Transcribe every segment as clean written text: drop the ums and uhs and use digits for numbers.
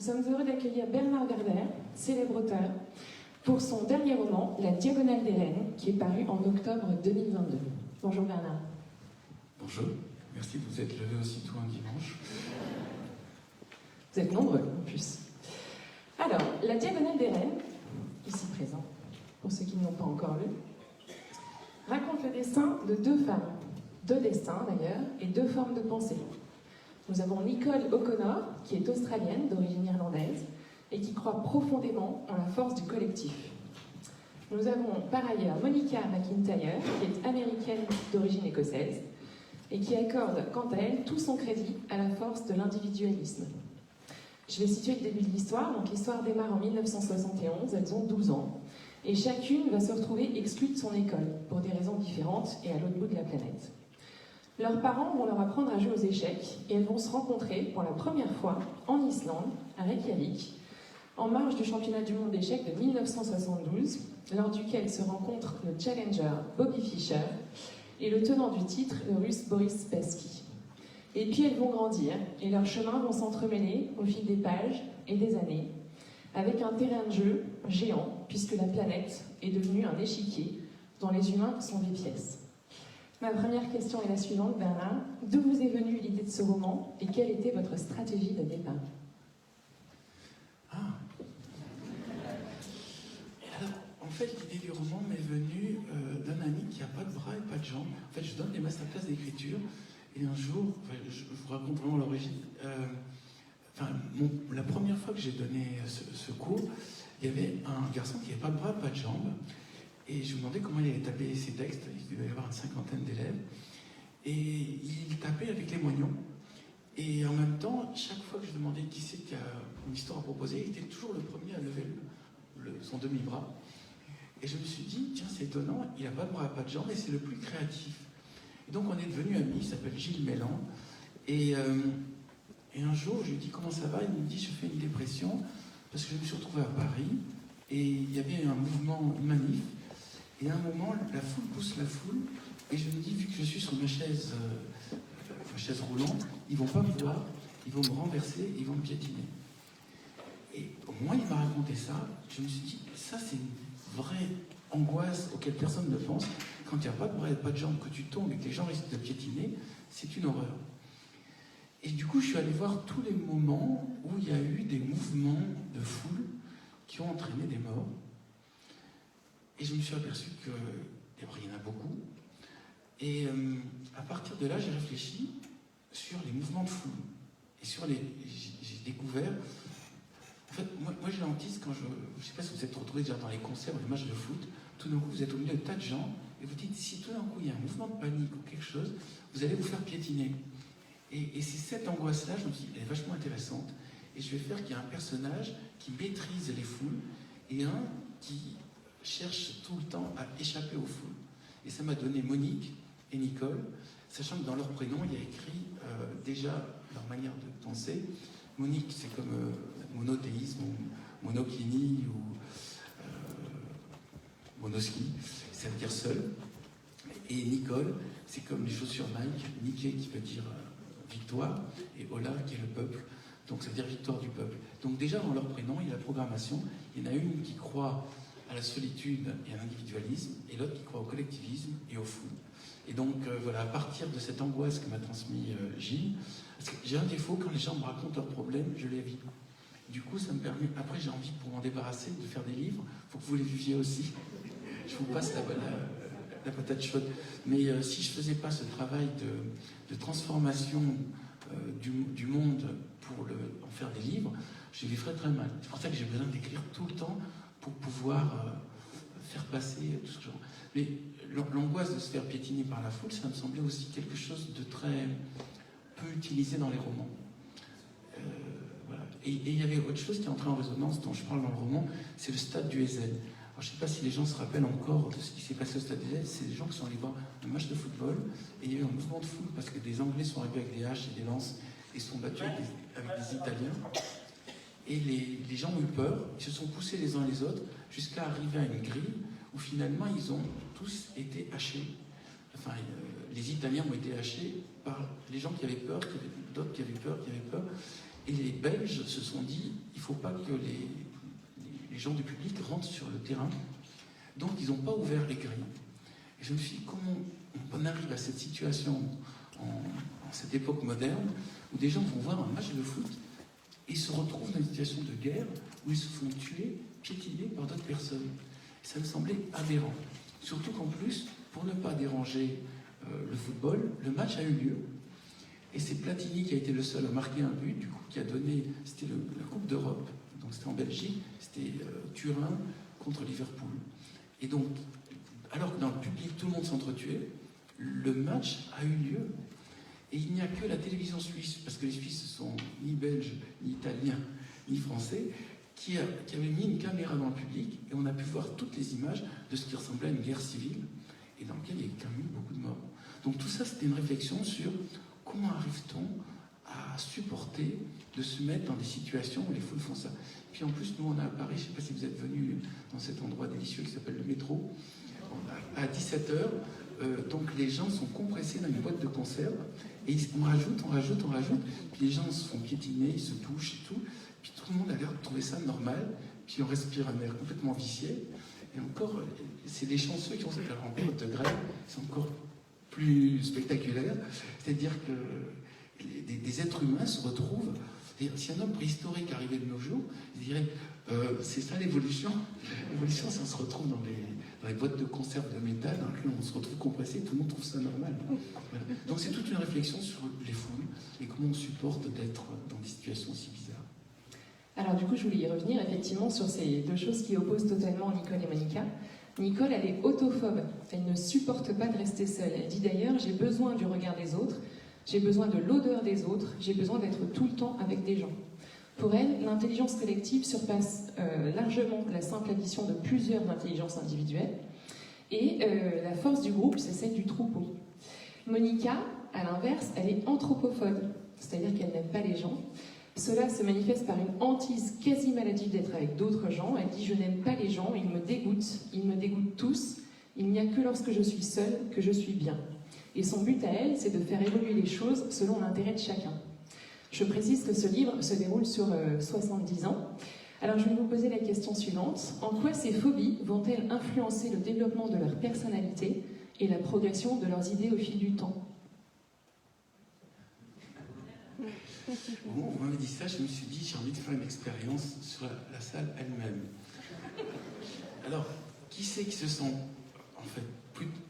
sommes heureux d'accueillir Bernard Werber, célèbre auteur, pour son dernier roman, La Diagonale des Reines, qui est paru en octobre 2022. Bonjour Bernard. Bonjour, merci de vous être levé aussitôt un dimanche. Vous êtes nombreux en plus. Alors, La Diagonale des Reines, ici présent, pour ceux qui ne l'ont pas encore lu, raconte le destin de deux femmes, deux destins d'ailleurs, et deux formes de pensée. Nous avons Nicole O'Connor, qui est australienne, d'origine irlandaise, et qui croit profondément en la force du collectif. Nous avons par ailleurs Monica McIntyre, qui est américaine d'origine écossaise, et qui accorde, quant à elle, tout son crédit à la force de l'individualisme. Je vais situer le début de l'histoire. Donc l'histoire démarre en 1971, elles ont 12 ans, et chacune va se retrouver exclue de son école, pour des raisons différentes et à l'autre bout de la planète. Leurs parents vont leur apprendre à jouer aux échecs, et elles vont se rencontrer pour la première fois en Islande, à Reykjavik, en marge du championnat du monde d'échecs de 1972, lors duquel se rencontrent le challenger Bobby Fischer et le tenant du titre, le russe Boris Spassky. Et puis elles vont grandir, et leurs chemins vont s'entremêler au fil des pages et des années, avec un terrain de jeu géant, puisque la planète est devenue un échiquier dont les humains sont des pièces. Ma première question est la suivante, Bernard. D'où vous est venue l'idée de ce roman, et quelle était votre stratégie de départ? Alors, en fait, l'idée du roman m'est venue d'un ami qui n'a pas de bras et pas de jambes. En fait, je donne des masterclass d'écriture, et un jour, je vous raconte vraiment l'origine. La première fois que j'ai donné ce cours, il y avait un garçon qui n'avait pas de bras, pas de jambes, et je me demandais comment il allait taper ses textes. Il devait y avoir une cinquantaine d'élèves, et il tapait avec les moignons. Et en même temps, chaque fois que je demandais qui c'est qui a une histoire à proposer, il était toujours le premier à lever son demi-bras. Et je me suis dit, tiens, c'est étonnant, il n'a pas de bras, pas de jambes, et c'est le plus créatif. Et donc on est devenus amis, il s'appelle Gilles Mélan. Et un jour, je lui dis comment ça va, il me dit, je fais une dépression, parce que je me suis retrouvé à Paris, et il y avait un mouvement, une manif, et à un moment, la foule pousse la foule, et je me dis, vu que je suis sur ma chaise roulante, ils ne vont pas me voir, ils vont me renverser, ils vont me piétiner. Et au moins, il m'a raconté ça, je me suis dit, ça c'est une vraie angoisse auquel personne ne pense. Quand il n'y a pas de bras et pas de jambes, que tu tombes et que les gens risquent de piétiner, c'est une horreur. Et du coup, je suis allé voir tous les moments où il y a eu des mouvements de foule qui ont entraîné des morts. Et je me suis aperçu que, d'abord, il y en a beaucoup. Et à partir de là, j'ai réfléchi sur les mouvements de foule. Et j'ai découvert... En fait, moi j'ai l'antise quand je ne sais pas si vous êtes retrouvés déjà dans les concerts ou les matchs de foot, tout d'un coup, vous êtes au milieu de tas de gens, et vous dites, si tout d'un coup, il y a un mouvement de panique ou quelque chose, vous allez vous faire piétiner. Et c'est cette angoisse-là, je me suis dit, elle est vachement intéressante, et je vais faire qu'il y a un personnage qui maîtrise les foules, et un qui cherche tout le temps à échapper aux foules. Et ça m'a donné Monique et Nicole, sachant que dans leur prénom, il y a écrit déjà leur manière de penser. Monique, c'est comme monothéisme, ou monoclinie, ou monoski, ça veut dire seul. Et Nicole, c'est comme les chaussures Nike, Nike qui veut dire victoire, et Ola qui est le peuple, donc ça veut dire victoire du peuple. Donc déjà dans leur prénom, il y a la programmation, il y en a une qui croit à la solitude et à l'individualisme, et l'autre qui croit au collectivisme et au fou. Et donc voilà, à partir de cette angoisse que m'a transmis Gilles, parce que j'ai un défaut, quand les gens me racontent leurs problèmes, je les vis. Du coup, ça me permet, après j'ai envie, pour m'en débarrasser, de faire des livres, il faut que vous les viviez aussi. Je vous passe la patate chaude. Mais si je ne faisais pas ce travail de transformation du monde pour en faire des livres, je les ferais très mal. C'est pour ça que j'ai besoin d'écrire tout le temps pour pouvoir faire passer tout ce genre. Mais l'angoisse de se faire piétiner par la foule, ça me semblait aussi quelque chose de très peu utilisé dans les romans. Voilà. Et il y avait autre chose qui est entré en résonance, dont je parle dans le roman, c'est le stade du Ezel. Alors, je ne sais pas si les gens se rappellent encore de ce qui s'est passé au stade du Ezel. C'est des gens qui sont allés voir un match de football, et il y a eu un mouvement de foule parce que des Anglais sont arrivés avec des haches et des lances et sont battus avec des Italiens. Et les gens ont eu peur, ils se sont poussés les uns les autres jusqu'à arriver à une grille où finalement ils ont tous été hachés. Enfin, les Italiens ont été hachés par les gens qui avaient peur, d'autres qui avaient peur, Et les Belges se sont dit, il ne faut pas que les gens du public rentrent sur le terrain. Donc, ils n'ont pas ouvert les grilles. Et je me suis dit, comment on arrive à cette situation en cette époque moderne où des gens vont voir un match de foot et se retrouvent dans une situation de guerre où ils se font tuer, piétiner par d'autres personnes. Et ça me semblait aberrant. Surtout qu'en plus, pour ne pas déranger le football, le match a eu lieu. Et c'est Platini qui a été le seul à marquer un but, du coup, qui a donné, c'était la Coupe d'Europe, donc c'était en Belgique, c'était Turin contre Liverpool. Et donc, alors que dans le public, tout le monde s'entretuait, le match a eu lieu. Et il n'y a que la télévision suisse, parce que les Suisses ne sont ni belges, ni italiens, ni français, qui avait mis une caméra dans le public, et on a pu voir toutes les images de ce qui ressemblait à une guerre civile, et dans lequel il y a quand même eu beaucoup de morts. Donc tout ça, c'était une réflexion sur comment arrive-t-on à supporter de se mettre dans des situations où les foules font ça. Puis en plus, nous, on a à Paris, je ne sais pas si vous êtes venus dans cet endroit délicieux qui s'appelle le métro, à 17h, donc les gens sont compressés dans une boîte de conserve, et on rajoute, puis les gens se font piétiner, ils se touchent et tout, puis tout le monde a l'air de trouver ça normal, puis on respire un air complètement vicié, et encore, c'est des chanceux qui ont cette rencontre de grève, c'est encore plus spectaculaire, c'est-à-dire que des êtres humains se retrouvent. Et si un homme préhistorique arrivait de nos jours, il dirait c'est ça l'évolution. L'évolution, c'est qu'on se retrouve dans les boîtes de conserve de métal, dans lesquelles on se retrouve compressé, tout le monde trouve ça normal. Voilà. Donc c'est toute une réflexion sur les foules et comment on supporte d'être dans des situations aussi bizarres. Alors du coup, je voulais y revenir effectivement sur ces deux choses qui opposent totalement Nicole et Monica. Nicole, elle est autophobe. Elle ne supporte pas de rester seule. Elle dit d'ailleurs, j'ai besoin du regard des autres, j'ai besoin de l'odeur des autres, j'ai besoin d'être tout le temps avec des gens. Pour elle, l'intelligence collective surpasse largement la simple addition de plusieurs intelligences individuelles. Et la force du groupe, c'est celle du troupeau. Monica, à l'inverse, elle est anthropophobe, c'est-à-dire qu'elle n'aime pas les gens. Cela se manifeste par une hantise quasi maladive d'être avec d'autres gens. Elle dit « je n'aime pas les gens, ils me dégoûtent tous, il n'y a que lorsque je suis seule que je suis bien ». Et son but à elle, c'est de faire évoluer les choses selon l'intérêt de chacun. Je précise que ce livre se déroule sur 70 ans. Alors je vais vous poser la question suivante. En quoi ces phobies vont-elles influencer le développement de leur personnalité et la progression de leurs idées au fil du temps ? Bon, on m'avait dit ça, je me suis dit, j'ai envie de faire une expérience sur la salle elle-même. Alors, qui c'est qui se sent, en fait,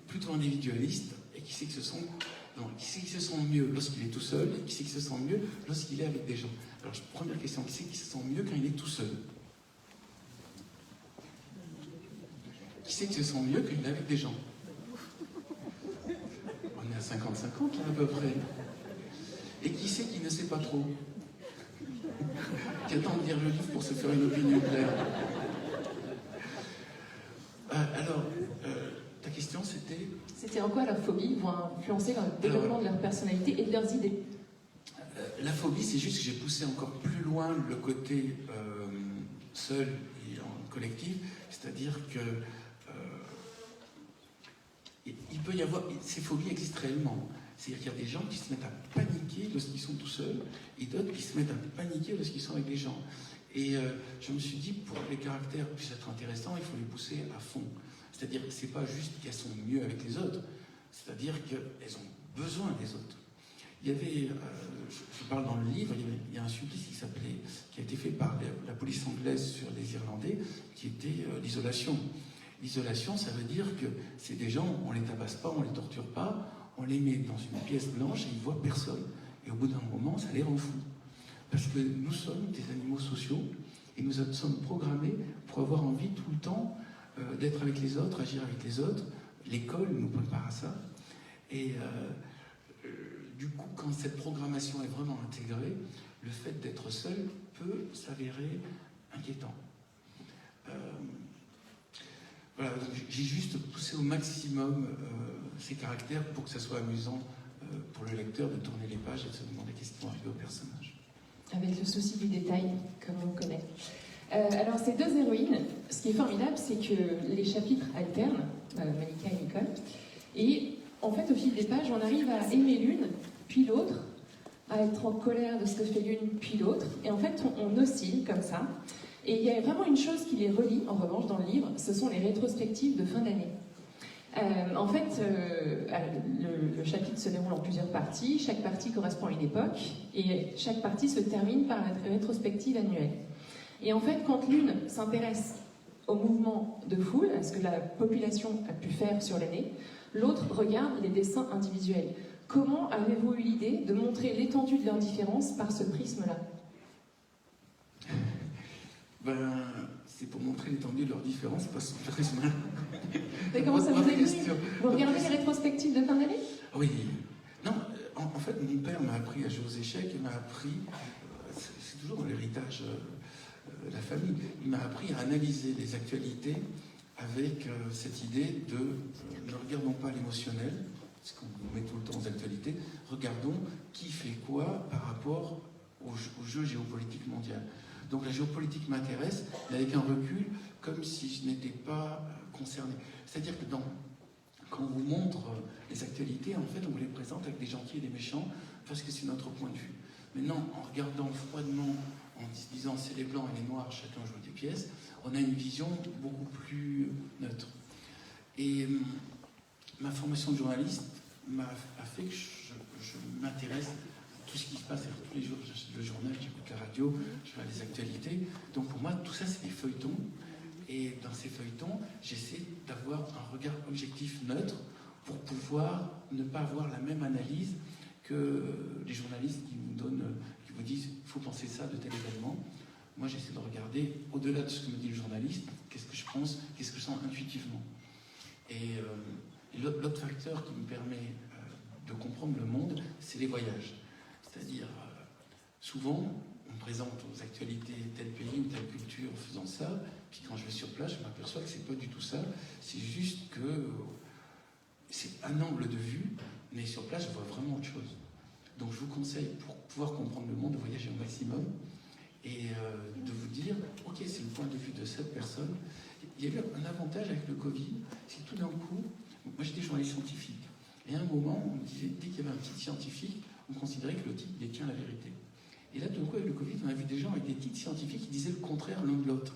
plutôt individualiste, et qui c'est qui se sent mieux lorsqu'il est tout seul, et qui c'est qui se sent mieux lorsqu'il est avec des gens? Alors, première question, qui c'est qui se sent mieux quand il est tout seul? Qui c'est qui se sent mieux quand il est avec des gens? On est à 50-50 à peu près. Et qui c'est qui ne sait pas trop? Qui attend de lire le livre pour se faire une opinion claire? Alors, ta question c'était? C'était en quoi la phobie vont influencer le développement de leur personnalité et de leurs idées? La phobie, c'est juste que j'ai poussé encore plus loin le côté seul et en collectif, c'est-à-dire que il peut y avoir, ces phobies existent réellement. C'est-à-dire qu'il y a des gens qui se mettent à paniquer lorsqu'ils sont tout seuls, et d'autres qui se mettent à paniquer lorsqu'ils sont avec des gens. Et je me suis dit, pour que les caractères puissent être intéressants, il faut les pousser à fond. C'est-à-dire que c'est pas juste qu'elles sont mieux avec les autres, c'est-à-dire qu'elles ont besoin des autres. Il y avait, je parle dans le livre, il y a un supplice qui a été fait par la police anglaise sur les Irlandais, qui était l'isolation. L'isolation, ça veut dire que c'est des gens, on les tabasse pas, on les torture pas, on les met dans une pièce blanche et ils voient personne. Et au bout d'un moment, ça les rend fous. Parce que nous sommes des animaux sociaux et nous sommes programmés pour avoir envie tout le temps d'être avec les autres, agir avec les autres. L'école nous prépare à ça. Et du coup, quand cette programmation est vraiment intégrée, le fait d'être seul peut s'avérer inquiétant. Voilà, j'ai juste poussé au maximum ces caractères pour que ça soit amusant pour le lecteur de tourner les pages et de se demander qu'est-ce qui va arriver au personnage. Avec le souci du détail, comme on connaît. Alors, ces deux héroïnes, ce qui est formidable, c'est que les chapitres alternent, Monica et Nicole, et en fait, au fil des pages, on arrive à aimer l'une, puis l'autre, à être en colère de ce que fait l'une puis l'autre. Et en fait, on oscille comme ça. Et il y a vraiment une chose qui les relie, en revanche, dans le livre, ce sont les rétrospectives de fin d'année. Le chapitre se déroule en plusieurs parties, chaque partie correspond à une époque, et chaque partie se termine par la rétrospective annuelle. Et en fait, quand l'une s'intéresse au mouvement de foule, à ce que la population a pu faire sur l'année, l'autre regarde les dessins individuels. Comment avez-vous eu l'idée de montrer l'étendue de leurs différences par ce prisme-là ? C'est pour montrer l'étendue de leurs différences, pas ce prisme-là. Mais comment ça vous est venu ? Vous regardez les rétrospectives de fin d'année ? Oui. Non, en fait, mon père m'a appris à jouer aux échecs et m'a appris, c'est toujours dans l'héritage de la famille, il m'a appris à analyser les actualités avec cette idée de ne regardons pas l'émotionnel, parce qu'on met tout le temps aux actualités, regardons qui fait quoi par rapport au jeu géopolitique mondial. Donc la géopolitique m'intéresse, mais avec un recul, comme si je n'étais pas concerné. C'est-à-dire que quand on vous montre les actualités, en fait, on vous les présente avec des gentils et des méchants, parce que c'est notre point de vue. Maintenant, en regardant froidement, en se disant c'est les blancs et les noirs, chacun joue des pièces, on a une vision beaucoup plus neutre. Et ma formation de journaliste a fait que je m'intéresse à tout ce qui se passe. Tous les jours, j'achète le journal, j'écoute la radio, je vois les actualités. Donc pour moi, tout ça, c'est des feuilletons. Et dans ces feuilletons, j'essaie d'avoir un regard objectif neutre pour pouvoir ne pas avoir la même analyse que les journalistes qui vous disent « il faut penser ça de tel événement ». Moi, j'essaie de regarder au-delà de ce que me dit le journaliste, qu'est-ce que je pense, qu'est-ce que je sens intuitivement. Et l'autre facteur qui me permet de comprendre le monde, c'est les voyages. C'est-à-dire, souvent, on me présente aux actualités tel pays ou telle culture en faisant ça, puis quand je vais sur place, je m'aperçois que c'est pas du tout ça. C'est juste que c'est un angle de vue, mais sur place, je vois vraiment autre chose. Donc je vous conseille, pour pouvoir comprendre le monde, de voyager au maximum et de vous dire, ok, c'est le point de vue de cette personne. Il y a eu un avantage avec le Covid, c'est que tout d'un coup, moi j'étais journaliste scientifique, et à un moment, on me disait, dès qu'il y avait un titre scientifique, on considérait que le titre détient la vérité. Et là, tout d'un coup, avec le Covid, on a vu des gens avec des titres scientifiques qui disaient le contraire l'un de l'autre.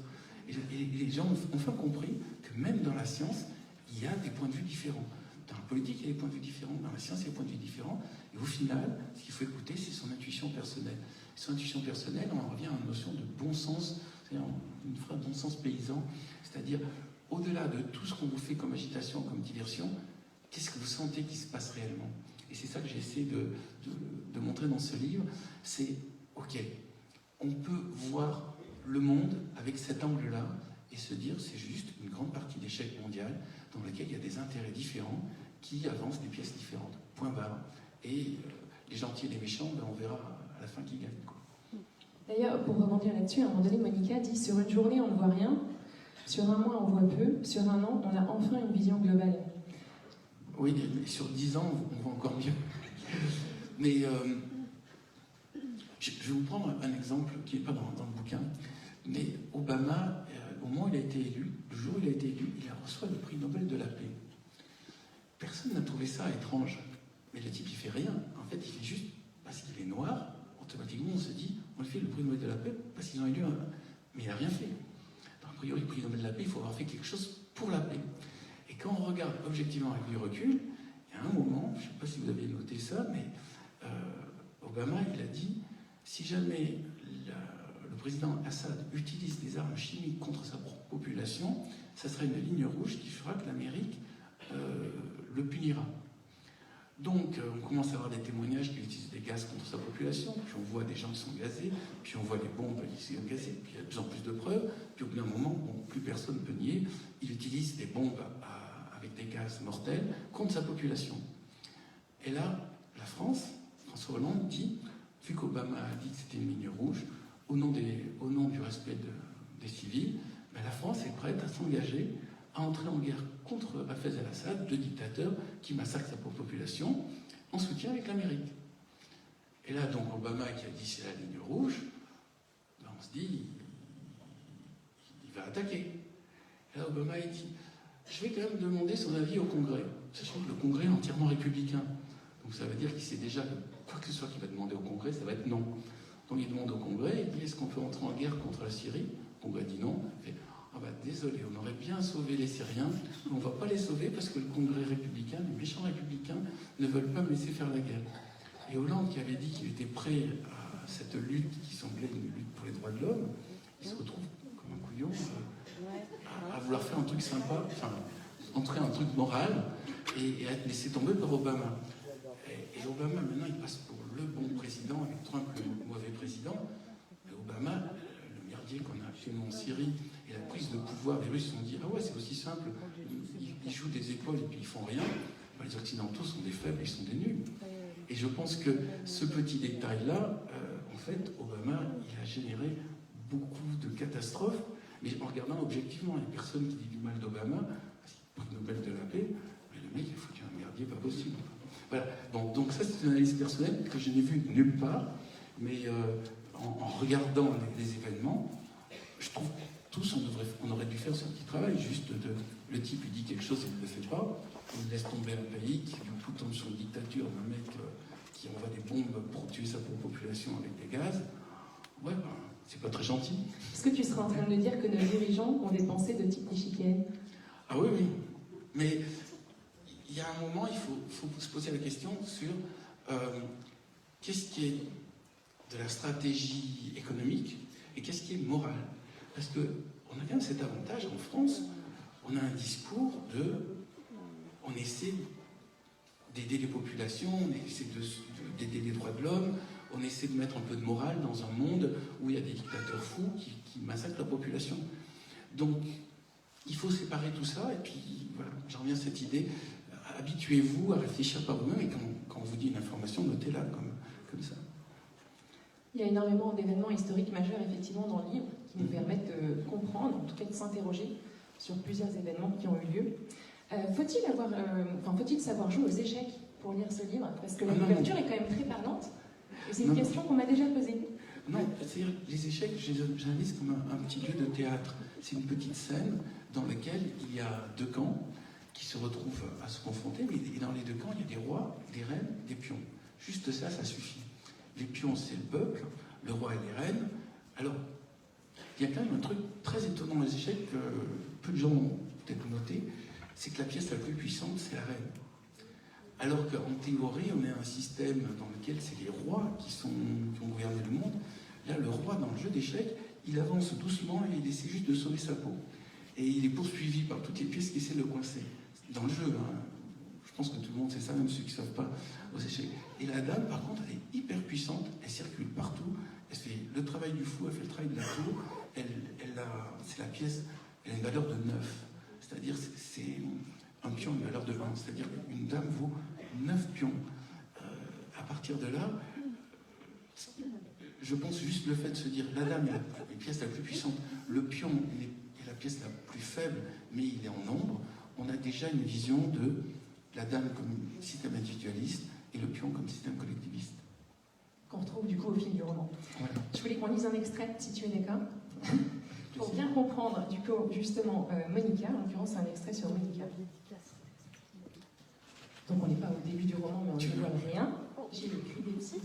Et les gens ont enfin compris que même dans la science, il y a des points de vue différents. Dans la politique, il y a des points de vue différents. Dans la science, il y a des points de vue différents. Et au final, ce qu'il faut écouter, c'est son intuition personnelle. Et son intuition personnelle, on en revient à une notion de bon sens, c'est-à-dire une phrase de bon sens paysan, c'est-à-dire, au-delà de tout ce qu'on vous fait comme agitation, comme diversion, qu'est-ce que vous sentez qui se passe réellement? Et c'est ça que j'essaie de montrer dans ce livre, c'est, ok, on peut voir le monde avec cet angle-là et se dire, c'est juste une grande partie d'échec mondial dans laquelle il y a des intérêts différents qui avancent des pièces différentes. Point barre. Et les gentils et les méchants, on verra à la fin qui gagne. D'ailleurs, pour rebondir là-dessus, à un moment donné, Monica dit, sur une journée, on ne voit rien, sur un mois, on voit peu, sur un an, on a enfin une vision globale. Oui, mais sur 10 ans, on voit encore mieux. Mais je vais vous prendre un exemple qui n'est pas dans le bouquin. Mais Obama, au moment où il a été élu, le jour où il a été élu, il a reçu le prix Nobel de la paix. Personne n'a trouvé ça étrange. Mais le type, il fait rien. En fait, il fait juste parce qu'il est noir. Automatiquement, on se dit, on lui fait le prix Nobel de la paix parce qu'ils ont élu un. Mais il n'a rien fait. Donc, a priori, le prix Nobel de la paix, il faut avoir fait quelque chose pour la paix. Et quand on regarde objectivement avec du recul, il y a un moment, je ne sais pas si vous avez noté ça, mais Obama, il a dit, si jamais le président Assad utilise des armes chimiques contre sa propre population, ça serait une ligne rouge qui fera que l'Amérique le punira. Donc, on commence à avoir des témoignages qu'il utilise des gaz contre sa population, puis on voit des gens qui sont gazés, puis on voit des bombes qui sont gazées, puis il y a de plus en plus de preuves, puis au bout d'un moment, bon, plus personne ne peut nier, il utilise des bombes avec des gaz mortels contre sa population. Et là, la France, François Hollande dit, vu qu'Obama a dit que c'était une ligne rouge, au nom du respect des civils, ben la France est prête à s'engager à entrer en guerre contre Hafez el-Assad, le dictateur qui massacre sa propre population, en soutien avec l'Amérique. Et là, donc, Obama qui a dit c'est la ligne rouge, ben on se dit, il va attaquer. Et là, Obama, il dit, je vais quand même demander son avis au Congrès, sachant que le Congrès est entièrement républicain. Donc Donc ça veut dire qu'il sait déjà que quoi que ce soit qu'il va demander au Congrès, ça va être non. Donc il demande au Congrès, il dit est-ce qu'on peut entrer en guerre contre la Syrie? Le Congrès dit non. Il fait ah bah désolé, on aurait bien sauvé les Syriens, mais on ne va pas les sauver parce que le Congrès républicain, les méchants républicains, ne veulent pas me laisser faire la guerre. Et Hollande, qui avait dit qu'il était prêt à cette lutte qui semblait une lutte pour les droits de l'homme, il se retrouve comme un couillon à vouloir faire un truc sympa, enfin, entrer un truc moral et à être laissé tomber par Obama. Et Obama, maintenant, il passe pour le bon président et Trump le mauvais président. Et Obama, le merdier qu'on a actuellement en Syrie et la prise de pouvoir, les Russes se sont dit ah ouais, c'est aussi simple, ils jouent des épaules et puis ils font rien. Ben, les Occidentaux sont des faibles, ils sont des nuls. Et je pense que ce petit détail-là, en fait, Obama, il a généré beaucoup de catastrophes, mais en regardant objectivement, il y a personne qui dit du mal d'Obama, parce qu'il prix Nobel de la paix, mais le mec, il faut qu'il y ait un merdier pas possible. Voilà. Bon, donc ça, c'est une analyse personnelle que je n'ai vue nulle part, mais en regardant les événements, je trouve que tous, on aurait dû faire ce petit travail, juste le type lui dit quelque chose et il ne le fait pas, il laisse tomber un pays qui du coup tombe sur une dictature d'un mec qui envoie des bombes pour tuer sa propre population avec des gaz. Ouais, ben, c'est pas très gentil. Est-ce que tu serais en train de me dire que nos dirigeants ont des pensées de type Nishikien? Ah oui, oui. Mais il y a un moment, il faut se poser la question sur qu'est-ce qui est de la stratégie économique et qu'est-ce qui est moral. Parce qu'on a quand même cet avantage en France, on a un discours on essaie d'aider les populations, on essaie d'aider les droits de l'homme, on essaie de mettre un peu de morale dans un monde où il y a des dictateurs fous qui massacrent la population. Donc, il faut séparer tout ça, et puis, voilà, j'en reviens à cette idée. Habituez-vous à réfléchir par vous-même, et quand on vous dit une information, notez-la comme ça. Il y a énormément d'événements historiques majeurs, effectivement, dans le livre, qui nous permettent de comprendre, en tout cas de s'interroger sur plusieurs événements qui ont eu lieu. Faut-il savoir jouer aux échecs pour lire ce livre? Parce que la couverture est quand même très parlante. Et c'est une question qu'on m'a déjà posée. Non, c'est-à-dire les échecs, j'analyse comme un petit lieu de théâtre. C'est une petite scène dans laquelle il y a deux camps qui se retrouvent à se confronter, mais dans les deux camps, il y a des rois, des reines, des pions. Juste ça, ça suffit. Les pions, c'est le peuple, le roi et les reines. Alors, il y a quand même un truc très étonnant dans les échecs que peu de gens ont peut-être noté, c'est que la pièce la plus puissante, c'est la reine. Alors qu'en théorie, on est un système dans lequel c'est les rois qui ont gouverné le monde. Là, le roi, dans le jeu d'échecs, il avance doucement et il essaie juste de sauver sa peau. Et il est poursuivi par toutes les pièces qui essaient de le coincer. Dans le jeu, hein, je pense que tout le monde sait ça, même ceux qui ne savent pas aux échecs. Et la dame, par contre, elle est hyper puissante, elle circule partout, elle fait le travail du fou, elle fait le travail de la tour, c'est la pièce, elle a une valeur de 9. C'est-à-dire, c'est un pion, une valeur de 1. C'est-à-dire qu'une dame vaut 9 pions. À partir de là, je pense juste le fait de se dire la dame est la pièce la plus puissante, le pion est la pièce la plus faible, mais il est en nombre, on a déjà une vision de la dame comme système individualiste et le pion comme système collectiviste. Qu'on retrouve du coup au fil du roman. Voilà. Je voulais qu'on lise un extrait, si tu es d'accord. Pour bien comprendre, du coup, justement, Monica, en l'occurrence, c'est un extrait sur Monica. Donc on n'est pas au début du roman, mais on ne voit rien. J'ai écrit des petits...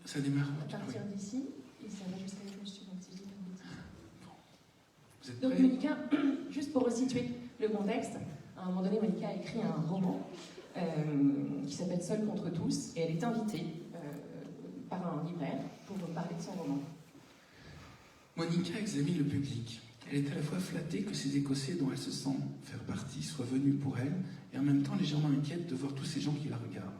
Ça démarre. À partir d'ici, et ça va jusqu'à la page suivante, si je dis pas de bêtises. Vous êtes Donc Monica, juste pour resituer le contexte, à un moment donné, Monica a écrit un roman qui s'appelle Seule contre tous, et elle est invitée par un libraire pour parler de son roman. Monica examine le public. Elle est à la fois flattée que ces Écossais dont elle se sent faire partie soient venus pour elle, et en même temps légèrement inquiète de voir tous ces gens qui la regardent.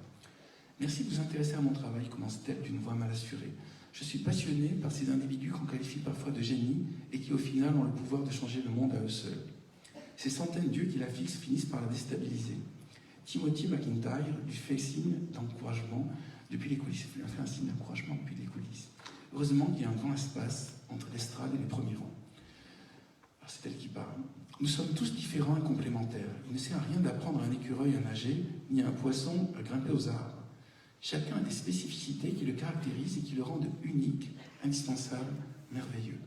« Merci de vous intéresser à mon travail », commence-t-elle d'une voix mal assurée. « Je suis passionnée par ces individus qu'on qualifie parfois de génies et qui au final ont le pouvoir de changer le monde à eux seuls. Ces centaines d'yeux qui la fixent finissent par la déstabiliser. Timothy McIntyre lui fait signe d'encouragement depuis les coulisses. Il lui a fait un signe d'encouragement depuis les coulisses. Heureusement qu'il y a un grand espace entre l'estrade et les premiers rangs. » Alors c'est elle qui parle. « Nous sommes tous différents et complémentaires. Il ne sert à rien d'apprendre à un écureuil à nager, ni à un poisson à grimper aux arbres. Chacun a des spécificités qui le caractérisent et qui le rendent unique, indispensable, merveilleux.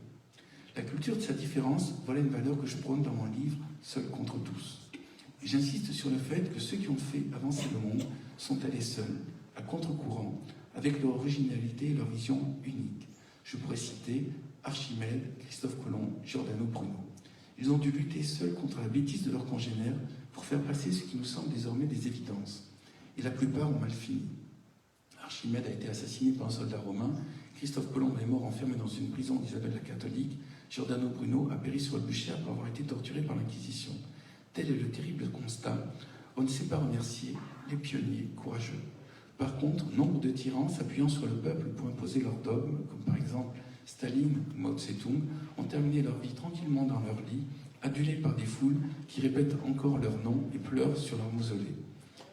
La culture de sa différence, voilà une valeur que je prône dans mon livre « Seul contre tous ». Et j'insiste sur le fait que ceux qui ont fait avancer le monde sont allés seuls, à à contre-courant, avec leur originalité et leur vision unique. Je pourrais citer Archimède, Christophe Colomb, Giordano Bruno. Ils ont dû lutter seuls contre la bêtise de leurs congénères pour faire passer ce qui nous semble désormais des évidences. Et la plupart ont mal fini. Archimède a été assassiné par un soldat romain, Christophe Colomb est mort enfermé dans une prison d'Isabelle la catholique, Giordano Bruno a péri sur le bûcher après avoir été torturé par l'Inquisition. Tel est le terrible constat. On ne sait pas remercier les pionniers courageux. Par contre, nombre de tyrans s'appuyant sur le peuple pour imposer leurs dogmes, comme par exemple Staline ou Mao Tse-tung, ont terminé leur vie tranquillement dans leur lit, adulés par des foules qui répètent encore leur nom et pleurent sur leur mausolée.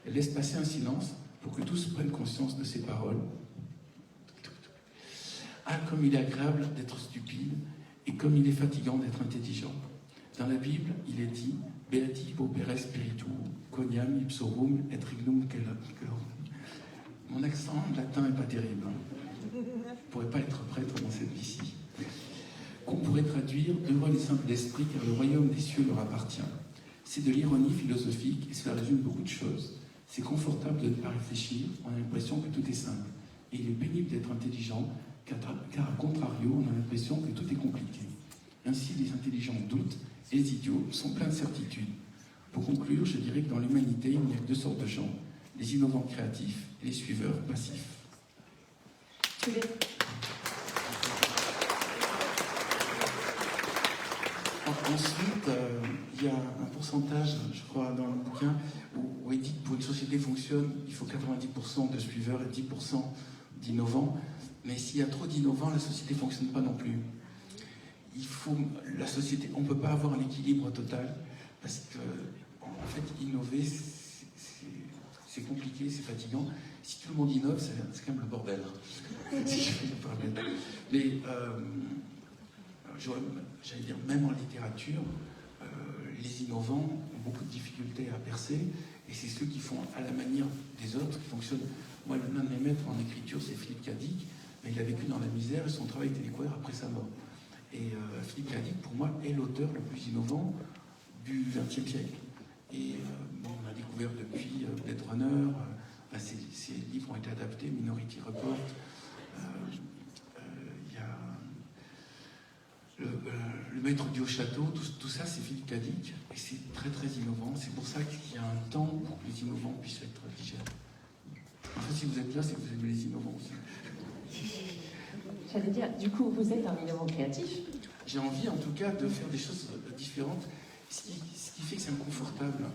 Elle laisse passer un silence pour que tous prennent conscience de ces paroles. Ah, comme il est agréable d'être stupide et comme il est fatigant d'être intelligent. Dans la Bible, il est dit « Beati opere spiritu, coniam ipsorum et regnum caelum ». Mon accent latin n'est pas terrible. Je ne pourrais pas être prêtre dans cette vie-ci. Qu'on pourrait traduire « Heureux les simples d'esprit, car le royaume des cieux leur appartient ». C'est de l'ironie philosophique et cela résume beaucoup de choses. C'est confortable de ne pas réfléchir, on a l'impression que tout est simple. Et il est pénible d'être intelligent, car à contrario, on a l'impression que tout est compliqué. Ainsi, les intelligents doutent et les idiots sont pleins de certitudes. Pour conclure, je dirais que dans l'humanité, il n'y a que deux sortes de gens, les innovants créatifs et les suiveurs passifs. Ensuite, il y a un pourcentage, je crois, dans le bouquin, où il dit que pour une société fonctionne, il faut 90% de suiveurs et 10% d'innovants. Mais s'il y a trop d'innovants, la société ne fonctionne pas non plus. La société, on ne peut pas avoir un équilibre total, parce que, en fait, innover, c'est compliqué, c'est fatigant. Si tout le monde innove, c'est quand même le bordel. Si je puis me permettre. Mais, j'allais dire, même en littérature, les innovants ont beaucoup de difficultés à percer, et c'est ceux qui font à la manière des autres qui fonctionnent. Moi, l'un de mes maîtres en écriture, c'est Philippe Cadic, mais il a vécu dans la misère et son travail a été découvert après sa mort. Et Philippe Cadic, pour moi, est l'auteur le plus innovant du XXe siècle. Et bon, on a découvert depuis Blade Runner, ses livres ont été adaptés, Minority Report, il y a le maître du haut château, tout ça c'est Philippe Cadic, et c'est très très innovant. C'est pour ça qu'il y a un temps pour que les innovants puissent être digérés. Enfin, si vous êtes là, c'est que vous aimez les innovants aussi. J'allais dire, du coup, vous êtes un innovant créatif. J'ai envie, en tout cas, de faire des choses différentes, ce qui fait que c'est inconfortable.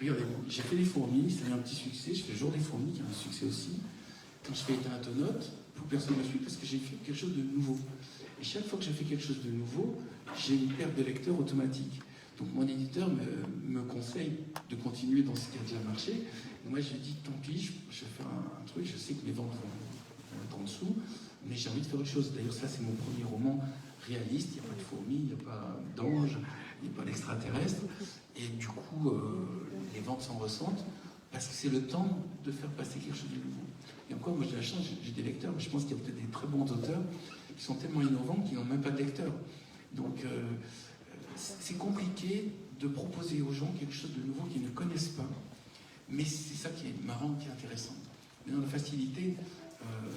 Regardez, j'ai fait les fourmis, ça a eu un petit succès. Je fais le jour des fourmis, qui a un succès aussi. Quand je fais Éteinte-Note, personne ne me suit parce que j'ai fait quelque chose de nouveau. Et chaque fois que je fais quelque chose de nouveau, j'ai une perte de lecteurs automatique. Donc mon éditeur me conseille de continuer dans ce qui a déjà marché. Et moi je dis tant pis, je vais faire un truc, je sais que les ventes vont être en dessous, mais j'ai envie de faire autre chose. D'ailleurs ça c'est mon premier roman réaliste, il n'y a pas de fourmis, il n'y a pas d'anges, il n'y a pas d'extraterrestres. Et du coup les ventes s'en ressentent parce que c'est le temps de faire passer quelque chose de nouveau. Et encore, moi j'ai la chance, j'ai des lecteurs, mais je pense qu'il y a peut-être des très bons auteurs qui sont tellement innovants qu'ils n'ont même pas de lecteurs. Donc c'est compliqué de proposer aux gens quelque chose de nouveau qu'ils ne connaissent pas. Mais c'est ça qui est marrant, qui est intéressant. Mais dans la facilité,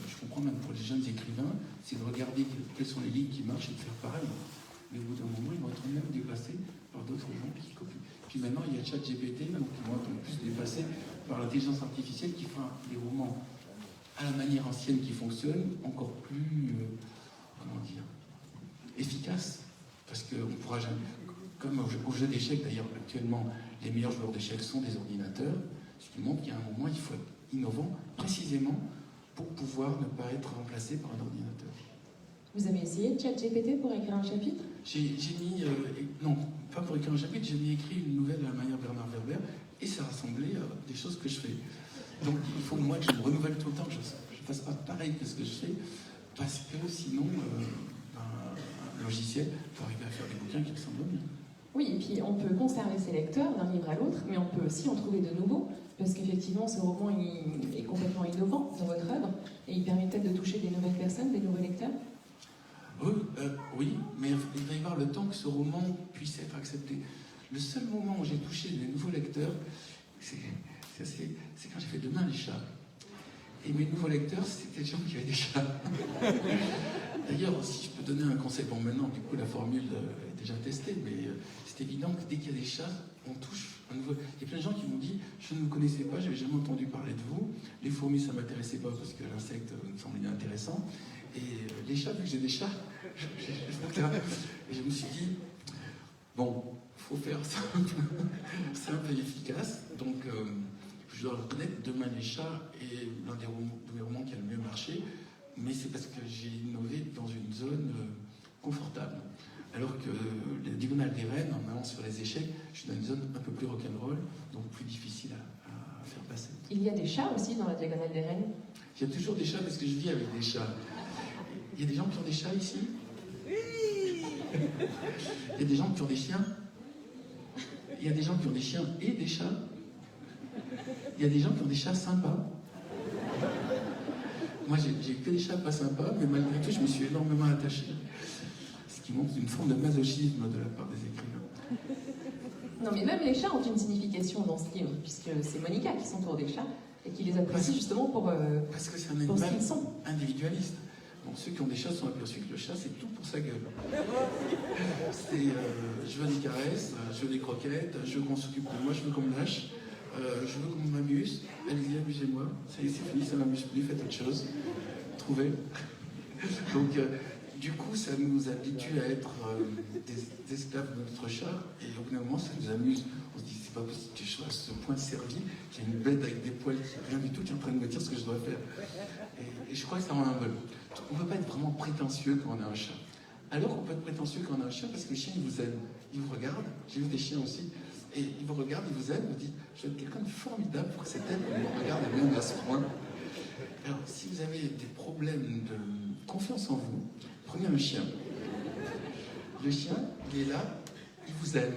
je comprends même pour les jeunes écrivains, c'est de regarder quelles sont les lignes qui marchent et de faire pareil. Mais au bout d'un moment, ils vont être même dépassés par d'autres gens qui copient. Puis maintenant, il y a ChatGPT, donc ils vont être plus dépassés par l'intelligence artificielle qui fera des romans à la manière ancienne qui fonctionne, encore plus, comment dire, efficace. Parce qu'on pourra jamais, comme au jeu d'échecs d'ailleurs, actuellement, les meilleurs joueurs d'échecs sont des ordinateurs, ce qui montre qu'à un moment, il faut être innovant, précisément pour pouvoir ne pas être remplacé par un ordinateur. Vous avez essayé ChatGPT pour écrire un chapitre ? J'ai mis, non, pas pour écrire un chapitre, j'ai écrit une nouvelle à la manière Bernard Werber, et ça rassemblait des choses que je fais. Donc il faut moi que je me renouvelle tout le temps, que je ne fasse pas pareil que ce que je fais, parce que sinon, un logiciel peut arriver à faire des bouquins qui ressemblent bien. Oui, et puis on peut conserver ses lecteurs d'un livre à l'autre, mais on peut aussi en trouver de nouveaux, parce qu'effectivement ce roman est complètement innovant dans votre œuvre, et il permet peut-être de toucher des nouvelles personnes, des nouveaux lecteurs. Oui, mais il va y avoir le temps que ce roman puisse être accepté. Le seul moment où j'ai touché des nouveaux lecteurs, c'est quand j'ai fait Demain les chats. Et mes nouveaux lecteurs, c'était des gens qui avaient des chats. D'ailleurs, si je peux donner un conseil, bon maintenant, du coup, la formule est déjà testée, mais c'est évident que dès qu'il y a des chats, on touche un nouveau... Il y a plein de gens qui m'ont dit, je ne vous connaissais pas, je n'avais jamais entendu parler de vous. Les fourmis, ça ne m'intéressait pas parce que l'insecte me semblait intéressant. Et les chats, vu que j'ai des chats, et je me suis dit, bon, il faut faire simple et efficace. Donc, je dois le reconnaître, Demain les chats est l'un de mes romans qui a le mieux marché, mais c'est parce que j'ai innové dans une zone confortable. Alors que les Diagonales des Rennes, en allant sur les échecs, je suis dans une zone un peu plus rock'n'roll, donc plus difficile à faire passer. Il y a des chats aussi dans la Diagonale des Rennes? Il y a toujours des chats parce que je vis avec des chats. Il y a des gens qui ont des chats ici? Oui. Il y a des gens qui ont des chiens? Il y a des gens qui ont des chiens et des chats? Il y a des gens qui ont des chats sympas. Moi, j'ai que des chats pas sympas, mais malgré tout, je me suis énormément attaché. Ce qui montre une forme de masochisme de la part des écrivains. Non, mais même les chats ont une signification dans ce livre, puisque c'est Monica qui s'entoure des chats et qui les apprécie justement pour parce que c'est un pour ce animal qu'ils sont. individualiste. Bon, ceux qui ont des chats sont aperçus que le chat, c'est tout pour sa gueule. Je veux des caresses, je veux des croquettes, je veux qu'on s'occupe de moi, je veux qu'on me lâche. Je veux qu'on m'amuse, allez-y, amusez-moi, ça y est, c'est fini, ça m'amuse plus, faites autre chose, trouvez. Donc, du coup, ça nous habitue à être des esclaves de notre chat, et au bout d'un moment, ça nous amuse. On se dit, c'est pas possible que je sois à ce point servi, qu'il y a une bête avec des poils qui rien du tout, qui est en train de me dire ce que je dois faire. Et je crois que ça rend humble. On ne peut pas être vraiment prétentieux quand on a un chat. Alors qu'on peut être prétentieux quand on a un chien, parce que le chien, il vous aime, il vous regarde, j'ai vu des chiens aussi. Et il vous regarde, il vous aime, il vous dit, je suis quelqu'un de formidable pour que cette aide me regarde et même à ce point. Alors, si vous avez des problèmes de confiance en vous, prenez un chien. Le chien, il est là, il vous aime.